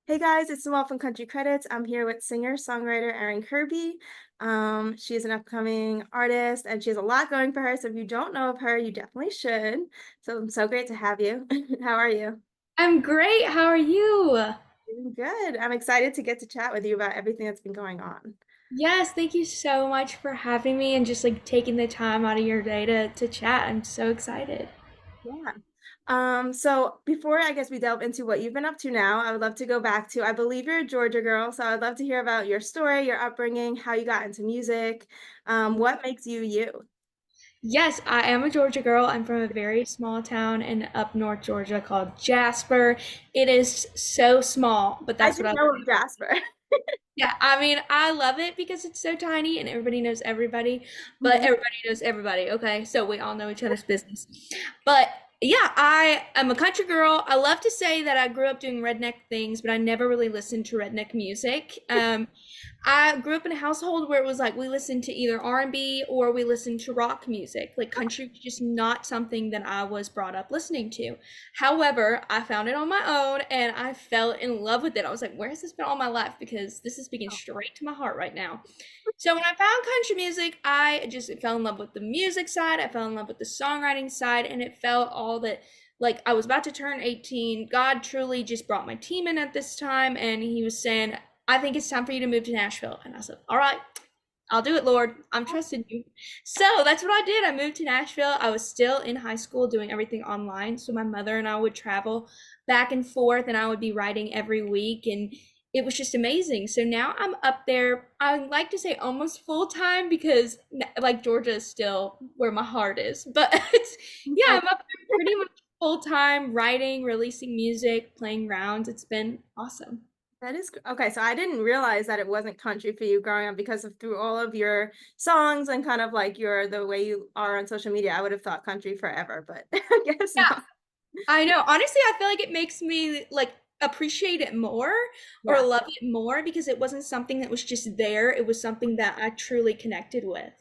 Hey guys, it's Noelle from Country Credits. I'm here with singer-songwriter Erin Kirby. She is an upcoming artist and she has a lot going for her. So if you don't know of her, you definitely should. So I'm so great to have you. How are you? I'm great. How are you? Doing good. I'm excited to get to chat with you about everything that's been going on. Yes, thank you so much for having me and just like taking the time out of your day to chat. I'm so excited. Yeah. So before I guess we delve into what you've been up to now, I would love to go back to, I believe you're a Georgia girl, so I'd love to hear about your story, your upbringing, how you got into music, what makes you you. Yes, I am a Georgia girl. I'm from a very small town in up north Georgia called Jasper. It is so small, but I that's what didn't I know of Jasper. Yeah, I mean, I love it because it's so tiny and everybody knows everybody, but Mhm. everybody knows everybody, okay? So we all know each other's business. But yeah, I am a country girl. I love to say that I grew up doing redneck things, but I never really listened to redneck music. I grew up in a household where it was like we listened to either R&B or we listened to rock music. Like country was just not something that I was brought up listening to. However, I found it on my own and I fell in love with it. I was like, where has this been all my life? Because this is speaking straight to my heart right now. So when I found country music, I just fell in love with the music side. I fell in love with the songwriting side, and it felt all that like I was about to turn 18. God truly just brought my team in at this time, and he was saying, I think it's time for you to move to Nashville. And I said, all right, I'll do it, Lord. I'm trusting you. So that's what I did. I moved to Nashville. I was still in high school doing everything online. So my mother and I would travel back and forth, and I would be writing every week. And it was just amazing. So now I'm up there. I like to say almost full time because like Georgia is still where my heart is. But it's, yeah, I I'm up there pretty much full time writing, releasing music, playing rounds. It's been awesome. That is okay. So I didn't realize that it wasn't country for you growing up because of through all of your songs and kind of like your the way you are on social media. I would have thought country forever, but I guess Yeah, not. I know. Honestly, I feel like it makes me like appreciate it more or Yeah. love it more because it wasn't something that was just there. It was something that I truly connected with.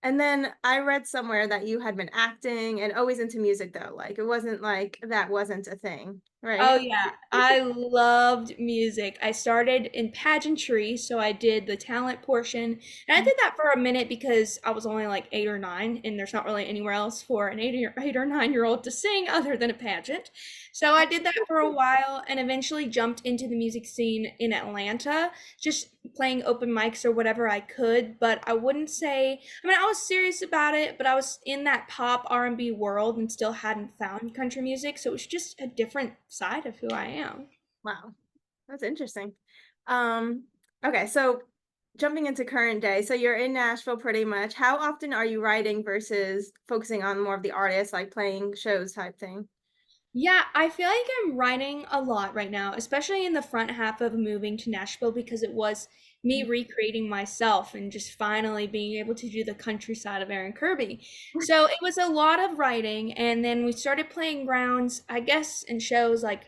And then I read somewhere that you had been acting and always into music though. Like it wasn't like that wasn't a thing, Oh right? yeah, I loved music. I started in pageantry, so I did the talent portion. And I did that for a minute because I was only like 8 or 9, and there's not really anywhere else for an 8 or 9 year old to sing other than a pageant. So I did that for a while and eventually jumped into the music scene in Atlanta, just playing open mics or whatever I could. But I wouldn't say, I mean, I was serious about it, but I was in that pop R&B world and still hadn't found country music, so it was just a different side of who I am. Wow. That's interesting. Um, okay, so jumping into current day. So you're in Nashville pretty much. How often are you writing versus focusing on more of the artist, like playing shows type thing? Yeah, I feel like I'm writing a lot right now, especially in the front half of moving to Nashville because it was me recreating myself and just finally being able to do the countryside of Erin Kirby. So it was a lot of writing, and then we started playing rounds, I guess, in shows like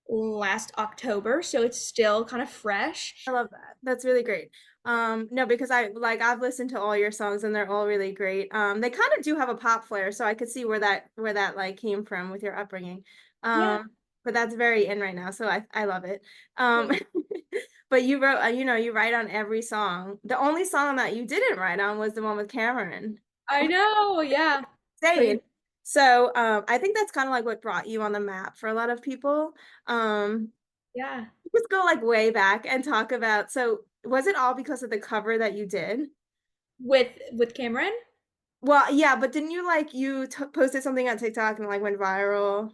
last October, so it's still kind of fresh. I love that. That's really great. No, because I've listened to all your songs and they're all really great. They kind of do have a pop flair, so I could see where that like came from with your upbringing. Yeah, But that's very in right now, so I love it. Um, thanks. but you wrote, you write on every song. The only song that you didn't write on was the one with Cameron. I know, yeah. Insane. Crazy. So, I think that's kind of like what brought you on the map for a lot of people. Um, Yeah. Let's go like way back and talk about, so was it all because of the cover that you did? With Cameron? Well, yeah, but didn't you like you t posted something on TikTok and like went viral?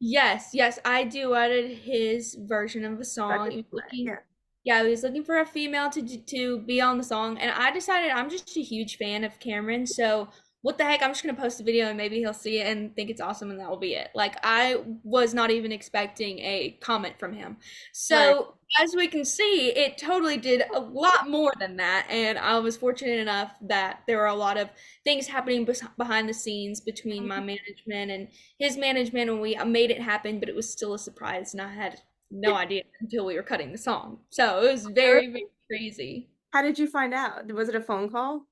Yes, yes, I duetted his version of a That's song. He was looking, yeah. yeah, he was looking for a female to be on the song, and I decided I'm just a huge fan of Cameron, so what the heck? I'm just gonna post a video and maybe he'll see it and think it's awesome, and that will be it. Like I was not even expecting a comment from him. Right. So as we can see, it totally did a lot more than that, and I was fortunate enough that there were a lot of things happening behind the scenes between my management and his management, and we made it happen, but it was still a surprise, and I had no idea until we were cutting the song. So it was very, very crazy. How did you find out? Was it a phone call?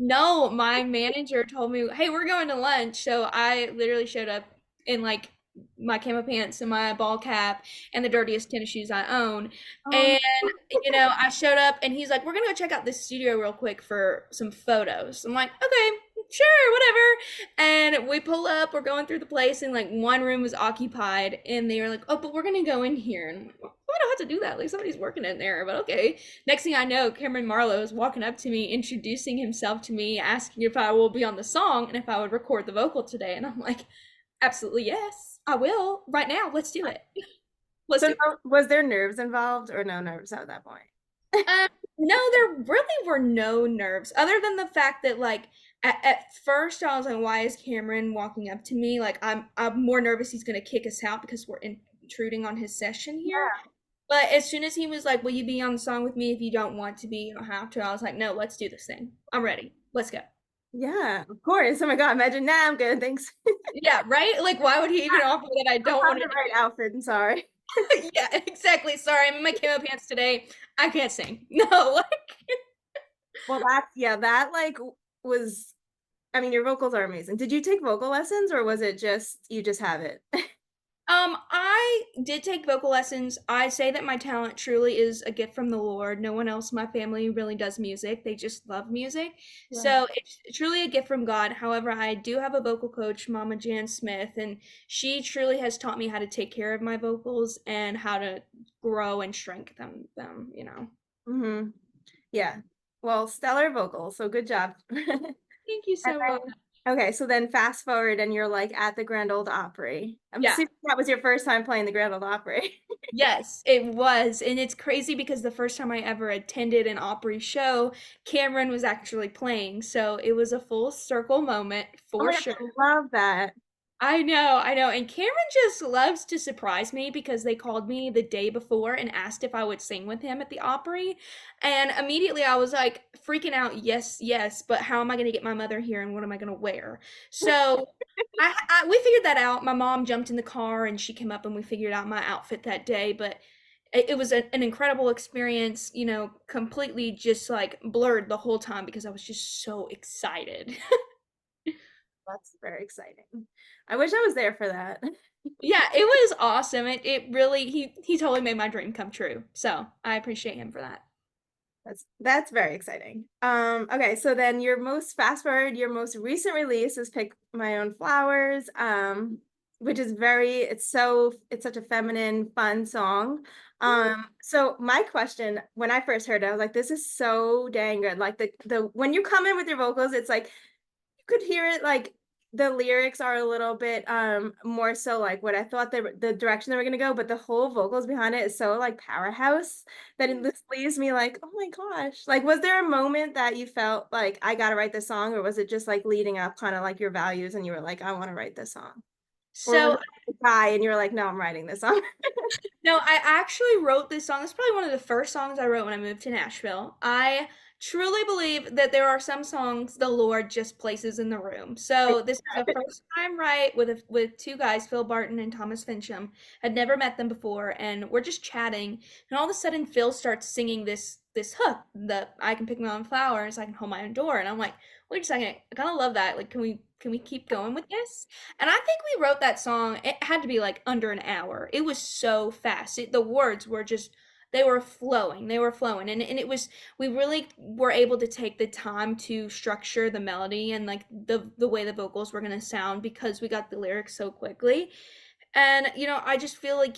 No, my manager told me, "Hey, we're going to lunch." So I literally showed up in like my camo pants and my ball cap and the dirtiest tennis shoes I own. Oh no. And I showed up and he's like, "We're gonna go check out this studio real quick for some photos." I'm like, "Okay, sure, whatever." And we pull up, we're going through the place, and like one room was occupied, and they were like, "Oh, but we're gonna go in here." And I'm like, well, I don't have to do that. Like somebody's working in there, but okay. Next thing I know, Kameron Marlowe is walking up to me, introducing himself to me, asking if I will be on the song and if I would record the vocal today. And I'm like, absolutely yes, I will. Right now, let's do it. Let's So do it. was there nerves involved or no nerves at that point? Um, no, there really were no nerves, other than the fact that like at first I was like, why is Cameron walking up to me? Like I'm more nervous he's gonna kick us out because we're intruding on his session here. Yeah. But as soon as he was like, "Will you be on the song with me? If you don't want to be, you don't have to." I was like, "No, let's do this thing. I'm ready. Let's go." Yeah, of course. Oh my God, imagine now I'm good. Thanks. Yeah, right? Like, why would he even offer that I That's don't not want the to right outfit. I'm sorry. do? Yeah, exactly. Sorry, I'm in my camo pants today. I can't sing. No, like, Well, that's yeah, that like was I mean, your vocals are amazing. Did you take vocal lessons or was it just you just have it? I did take vocal lessons. I say that my talent truly is a gift from the Lord. No one else in my family really does music. They just love music. Yeah. So it's truly a gift from God. However, I do have a vocal coach, Mama Jan Smith, and she truly has taught me how to take care of my vocals and how to grow and strengthen them. Hmm. Yeah. Well, stellar vocals, so good job. Thank you And so much. okay, so then fast forward and you're like at the Grand Ole Opry. I'm Yeah. assuming that was your first time playing the Grand Ole Opry. Yes, it was. And it's crazy because the first time I ever attended an Opry show, Cameron was actually playing. So it was a full circle moment Oh for my gosh, sure. I love that. I know, I know. And Cameron just loves to surprise me because they called me the day before and asked if I would sing with him at the Opry. And immediately I was like freaking out, yes, yes, but how am I going to get my mother here and what am I going to wear? So we figured that out. My mom jumped in the car and she came up and we figured out my outfit that day. But it was an incredible experience, completely just like blurred the whole time because I was just so excited. That's very exciting. I wish I was there for that. Yeah, it was awesome. It really he totally made my dream come true. So I appreciate him for that. That's very exciting. Okay, so then your most fast forward, your most recent release is Pick My Own Flowers, which is it's such a feminine, fun song. So my question when I first heard it, I was like, this is so dang good. Like the when you come in with your vocals, it's like you could hear it like the lyrics are a little bit more so like what I thought the direction they were gonna go, but the whole vocals behind it is so like powerhouse that it just leaves me like, oh my gosh. Like, was there a moment that you felt like I gotta write this song, or was it just like leading up kind of like your values and you were like, I want to write this song? Or was So it a guy and you were like, no, I'm writing this song? no, I actually wrote this song. It's probably one of the first songs I wrote when I moved to Nashville. I truly believe that there are some songs the Lord just places in the room. So this was a first time write with two guys, Phil Barton and Thomas Fincham. Had never met them before, and we're just chatting, and all of a sudden Phil starts singing this hook, the I can pick my own flowers, I can hold my own door, and I'm like, wait a second, I kind of love that. Like, can we keep going with this? And I think we wrote that song, it had to be like under an hour. It was so fast. The words were just, they were flowing. They were flowing. And it was, we really were able to take the time to structure the melody and like the way the vocals were going to sound because we got the lyrics so quickly. And, I just feel like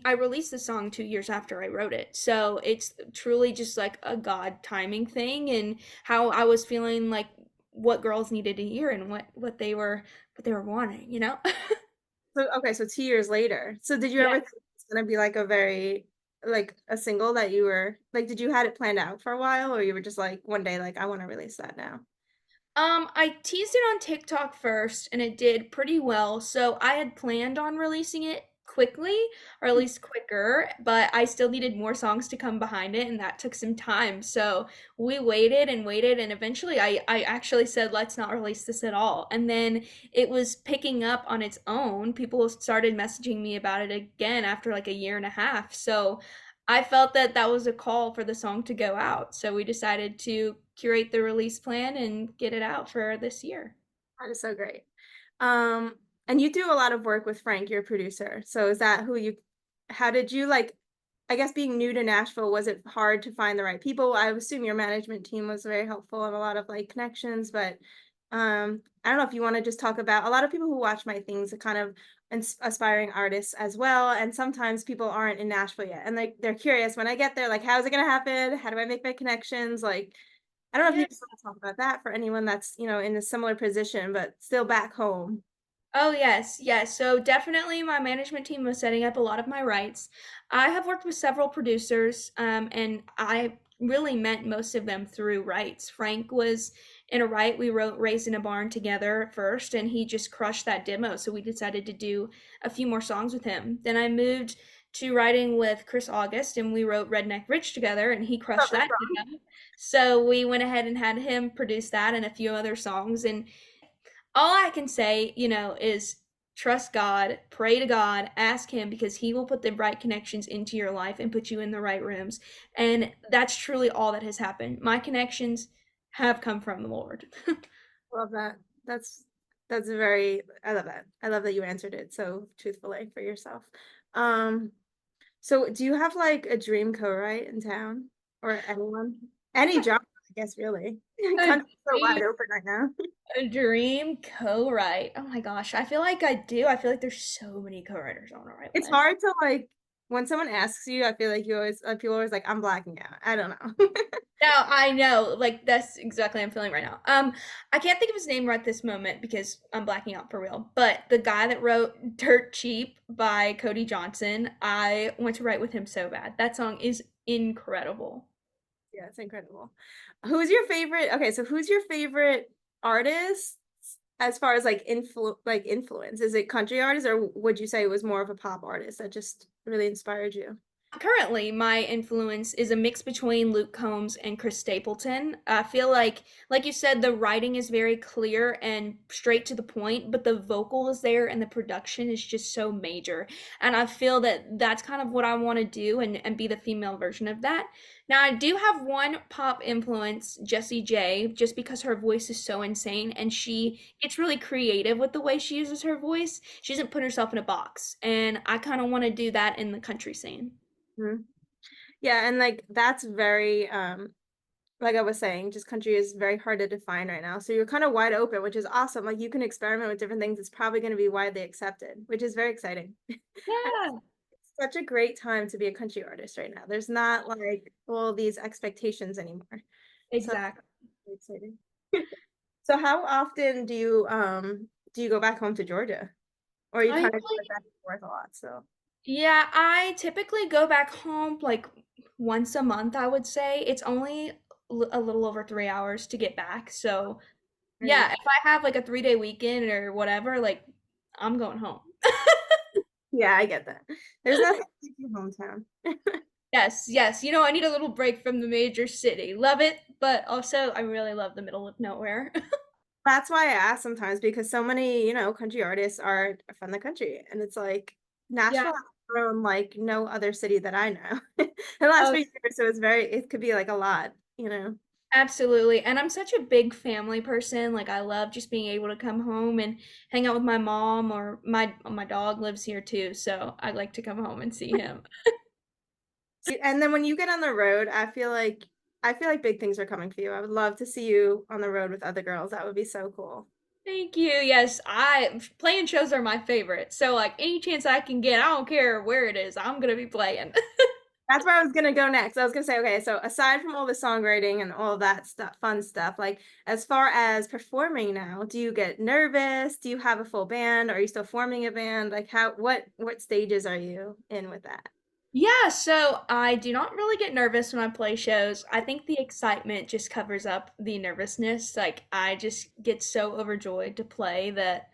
I released the song 2 years after I wrote it. So it's truly just like a God timing thing and how I was feeling like what girls needed to hear and what they were wanting. So okay, so 2 years later. So did you Yeah. ever think it's gonna be like a very like a single that you were like, did you had it planned out for a while, or you were just like one day like I want to release that now? I teased it on TikTok first and it did pretty well. So I had planned on releasing it quickly, or at least quicker, but I still needed more songs to come behind it and that took some time. So we waited and waited and eventually I actually said let's not release this at all. And then it was picking up on its own. People started messaging me about it again after like a year and a half. So I felt that that was a call for the song to go out. So we decided to curate the release plan and get it out for this year. That is so great. Um, And you do a lot of work with Frank, your producer. So is that who you, how did you like, I guess being new to Nashville, was it hard to find the right people? I assume your management team was very helpful and a lot of like connections, but I don't know if you want to just talk about a lot of people who watch my things are kind of aspiring artists as well. And sometimes people aren't in Nashville yet. And they're curious when I get there, like, how's it gonna happen? How do I make my connections? Like, I don't know if Yeah. you just want to talk about that for anyone that's, in a similar position, but still back home. Oh, yes, yes. So definitely my management team was setting up a lot of my rights. I have worked with several producers, and I really met most of them through rights. Frank was in a right. We wrote Raised in a Barn together at first, and he just crushed that demo. So we decided to do a few more songs with him. Then I moved to writing with Chris August, and we wrote Redneck Rich together, and he Love crushed this that song. demo. So we went ahead and had him produce that and a few other songs. And all I can say, is trust God, pray to God, ask Him because He will put the right connections into your life and put you in the right rooms. And that's truly all that has happened. My connections have come from the Lord. Love that. That's very, I love that. I love that you answered it so truthfully for yourself. Um, so do you have like a dream co-write in town or anyone? Any job, I guess really. A Country's so dream, wide open right now. a dream co-write. Oh my gosh, I feel like I do. I feel like there's so many co-writers on the right It's list. hard to like when someone asks you, I feel like you always people are always like, I'm blacking out. I don't know. No, I know. Like that's exactly how I'm feeling right now. I can't think of his name right this moment because I'm blacking out for real. But the guy that wrote Dirt Cheap by Cody Johnson, I want to write with him so bad. That song is incredible. Yeah, it's incredible. Who's your favorite? Okay, so who's your favorite artist as far as like influence? Is it country artists or would you say it was more of a pop artist that just really inspired you? Currently, my influence is a mix between Luke Combs and Chris Stapleton. I feel like you said, the writing is very clear and straight to the point, but the vocal is there and the production is just so major. And I feel that that's kind of what I want to do and be the female version of that. Now, I do have one pop influence, Jessie J, just because her voice is so insane and she gets really creative with the way she uses her voice. She doesn't put herself in a box. And I kind of want to do that in the country scene. Mhm. Yeah, and like that's very like I was saying, just country is very hard to define right now. So you're kind of wide open, which is awesome. Like you can experiment with different things. It's probably going to be widely accepted, which is very exciting. Yeah. It's such a great time to be a country artist right now. There's not like all these expectations anymore. So Exactly. it's exciting. So how often do you go back home to Georgia? Or you I kind of usually, go back and forth a lot, so yeah, I typically go back home like once a month, I would say. It's only a little over 3 hours to get back. So, very yeah, nice. if I have like a 3 day weekend or whatever, like I'm going home. Yeah, I get that. There's nothing like your hometown. Yes, yes. I need a little break from the major city. Love it, but also I really love the middle of nowhere. That's why I ask sometimes because so many, country artists are from the country. And it's like Yeah. Nashville has grown like no other city that I know in the last Oh, few years. So it could be like a lot. absolutely. And I'm such a big family person. Like I love just being able to come home and hang out with my mom, or my dog lives here too, so I like to come home and see him. And then when you get on the road, I feel like big things are coming for you. I would love to see you on the road with other girls. That would be so cool. Thank you. Yes, I playing shows are my favorite. So like any chance I can get, I don't care where it is, I'm gonna be playing. That's where I was gonna go next. I was gonna say, okay, so aside from all the songwriting and all that stuff, fun stuff, like as far as performing now, do you get nervous? Do you have a full band? Are you still forming a band? Like what stages are you in with that? Yeah, so I do not really get nervous when I play shows. I think the excitement just covers up the nervousness. Like I just get so overjoyed to play that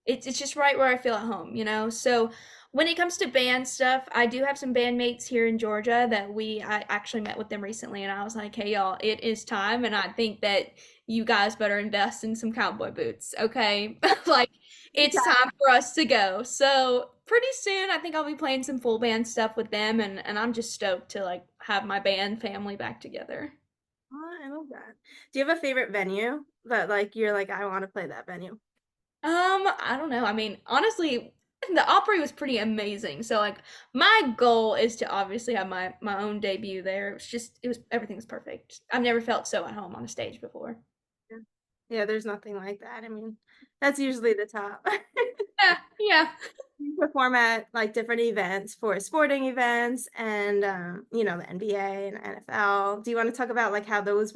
it's just right where I feel at home. So when it comes to band stuff, I do have some bandmates here in Georgia that I actually met with them recently, and I was like, "Hey y'all, it is time, and I think that you guys better invest in some cowboy boots, okay? Like it's time for us to go." So pretty soon, I think I'll be playing some full band stuff with them, and I'm just stoked to like have my band family back together. Oh, I love that. Do you have a favorite venue that like you're like, I want to play that venue? I don't know. I mean, honestly, the Opry was pretty amazing. So like my goal is to obviously have my own debut there. It was everything was perfect. I've never felt so at home on a stage before. Yeah. Yeah, there's nothing like that. I mean, that's usually the top. Yeah, yeah. You perform at like different events for sporting events and you know, the NBA and NFL. Do you want to talk about like how those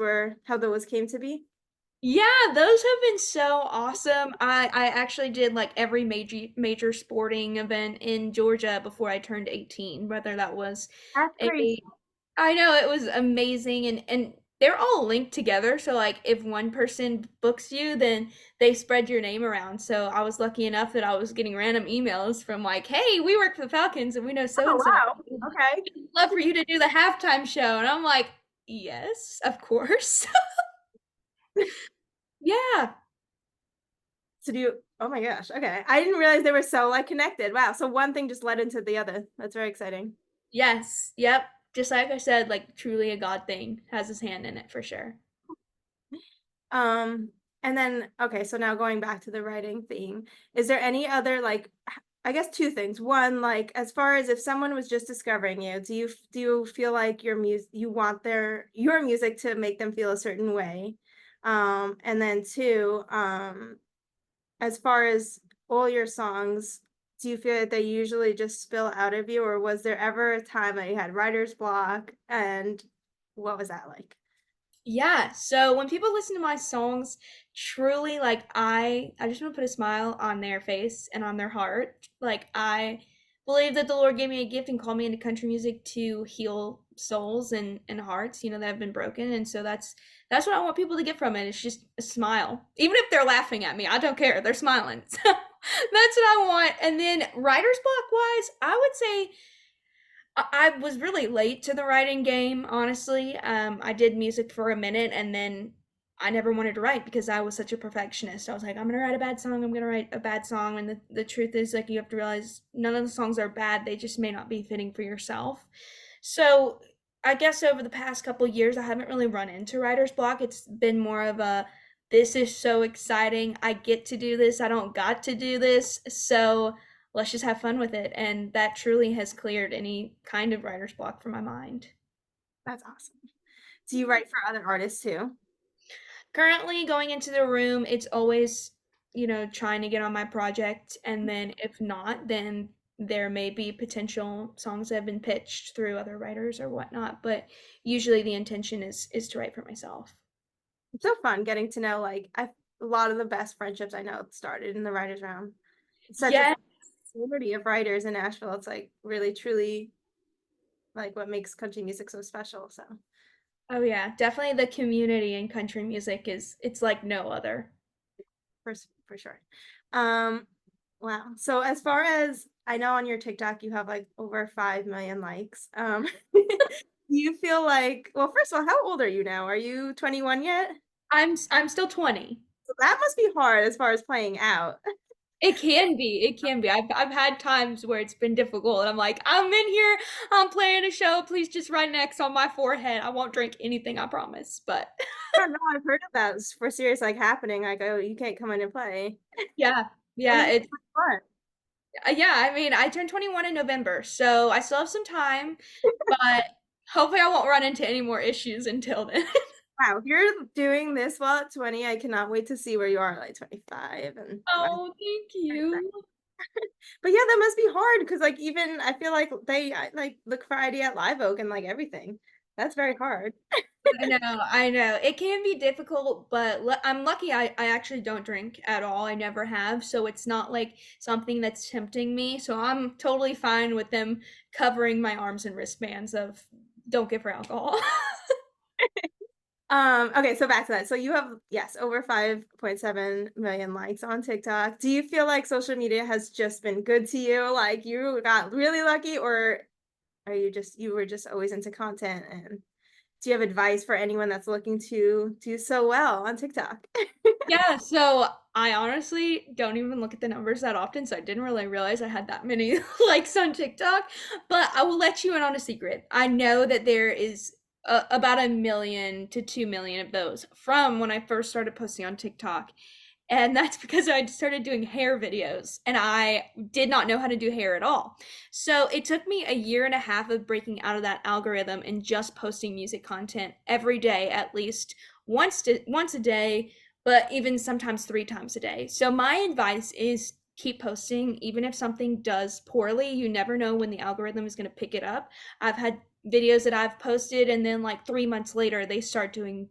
came to be? Yeah, those have been so awesome. I actually did like every major sporting event in Georgia before I turned 18, whether that was That's crazy. a I know it was amazing and they're all linked together. So like if one person books you, then they spread your name around. So I was lucky enough that I was getting random emails from like, "Hey, we work for the Falcons and we know so Oh and so. wow. Okay. Love for you to do the halftime show." And I'm like, "Yes, of course." Yeah. So do you, oh my gosh. Okay. I didn't realize they were so like connected. Wow. So one thing just led into the other. That's very exciting. Yes. Yep. Just like I said, like truly a God thing has his hand in it for sure. Um, and then okay, so now going back to the writing theme, is there any other like I guess two things. One, like as far as if someone was just discovering you, do you feel like your music you want your music to make them feel a certain way? And then two, as far as all your songs, do you feel that they usually just spill out of you, or was there ever a time that you had writer's block, and what was that like? Yeah, so when people listen to my songs, truly like I just want to put a smile on their face and on their heart. Like I believe that the Lord gave me a gift and called me into country music to heal souls and hearts, that have been broken. And so that's what I want people to get from it. It's just a smile. Even if they're laughing at me, I don't care. They're smiling. So that's what I want. And then writer's block wise, I would say I was really late to the writing game, honestly. I did music for a minute and then I never wanted to write because I was such a perfectionist. I was like, I'm gonna write a bad song, I'm gonna write a bad song. And the truth is, like, you have to realize none of the songs are bad, they just may not be fitting for yourself. So I guess over the past couple years, I haven't really run into writer's block. It's been more of a this is so exciting. I get to do this. I don't got to do this. So let's just have fun with it. And that truly has cleared any kind of writer's block from my mind. That's awesome. Do you write for other artists too? Currently, going into the room, it's always, trying to get on my project. And then if not, then there may be potential songs that have been pitched through other writers or whatnot. But usually the intention is to write for myself. It's so fun getting to know like a lot of the best friendships I know started in the writers round. It's such a Yeah. community of writers in Nashville. It's like really truly like what makes country music so special. So Oh yeah. Definitely the community in country music it's like no other. for sure. Um, wow. So as far as I know on your TikTok, you have like over 5 million likes. Do you feel like, well, first of all, how old are you now? Are you 21 yet? I'm still 20. So that must be hard as far as playing out. It can be. It can be. I've had times where it's been difficult and I'm like, I'm in here, I'm playing a show, please just write next on my forehead. I won't drink anything, I promise. But I don't know. I've heard of that for serious like happening. Like, oh, you can't come in and play. yeah. When are Yeah, you it's 21? yeah, I mean, I turned 21 in November, so I still have some time, but hopefully I won't run into any more issues until then. Wow, if you're doing this while at 20, I cannot wait to see where you are at like 25 and Oh, thank you. but yeah, that must be hard because like even I feel like I like look for ID at Live Oak and like everything. That's very hard. I know. It can be difficult, but I'm lucky I actually don't drink at all. I never have, so it's not like something that's tempting me. So I'm totally fine with them covering my arms and wristbands of don't give her alcohol. Okay, so back to that. So you have, yes, over 5.7 million likes on TikTok. Do you feel like social media has just been good to you? Like you got really lucky, or are you were just always into content? And do you have advice for anyone that's looking to do so well on TikTok? Yeah, so I honestly don't even look at the numbers that often, so I didn't really realize I had that many likes on TikTok. But I will let you in on a secret. I know that there is about 1 million to 2 million of those from when I first started posting on TikTok. And that's because I started doing hair videos and I did not know how to do hair at all. So it took me a year and a half of breaking out of that algorithm and just posting music content every day, at least once a day, but even sometimes 3 times a day. So my advice is keep posting, even if something does poorly. You never know when the algorithm is going to pick it up. I've had videos that I've posted, and then like 3 months later, they start doing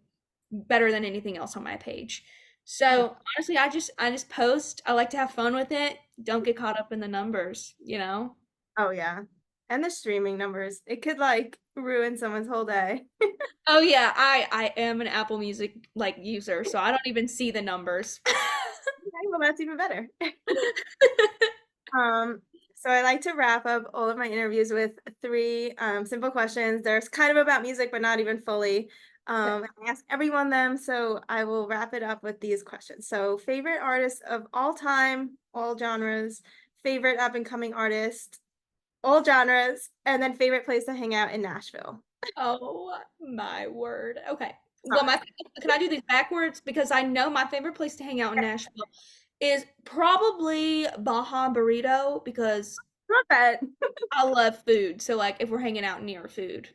better than anything else on my page. So honestly, I just post. I like to have fun with it. Don't get caught up in the numbers, you know? Oh yeah. And the streaming numbers, it could like ruin someone's whole day. Oh yeah, I am an Apple Music like user, so I don't even see the numbers. Okay, well, that's even better. Um, so I like to wrap up all of my interviews with three simple questions. There's kind of about music, but not even fully. I ask everyone them, so I will wrap it up with these questions. So, favorite artist of all time, all genres, favorite up and coming artist, all genres, and then favorite place to hang out in Nashville. Oh my word. Okay. Well, Sorry. my can I do these backwards? Because I know my favorite place to hang out in Nashville is probably Baja Burrito because Not bad. I love food. So like if we're hanging out near food,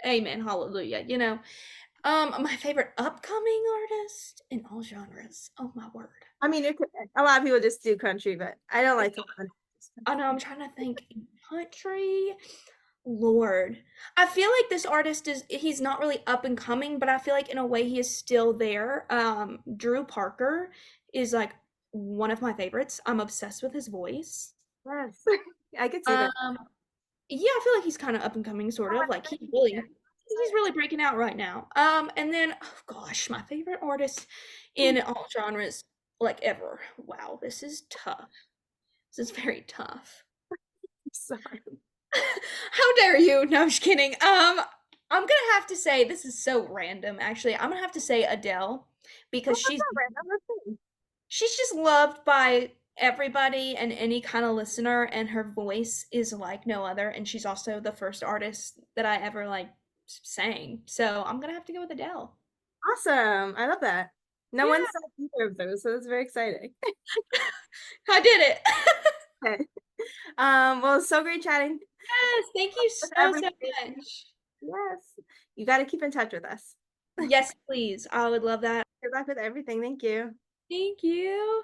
amen, hallelujah, you know. My favorite upcoming artist in all genres. Oh my word. I mean, a lot of people just do country, but I don't like to. I know I'm trying to think country. Lord. I feel like this artist is he's not really up and coming, but I feel like in a way he is still there. Drew Parker is like one of my favorites. I'm obsessed with his voice. Yes, I could see that. Um, yeah, I feel like he's kind of up and coming, sort of. Like he's really breaking out right now. And then oh gosh, my favorite artist in all genres, like ever. Wow, this is tough. This is very tough. Sorry. How dare you? No, I'm just kidding. I'm gonna have to say this is so random. Actually, I'm gonna have to say Adele because Well, that's not random. That's it. she's just loved by everybody and any kind of listener, and her voice is like no other. And she's also the first artist that I ever like sang. So I'm gonna have to go with Adele. Awesome. I love that. No one Yeah, said either of those, so it's very exciting. I did it. Okay. Well, it's so great chatting Yes, thank you with so everybody. much. Yes. You got to keep in touch with us. Yes, please. I would love that. Good luck with everything. Thank you. Thank you.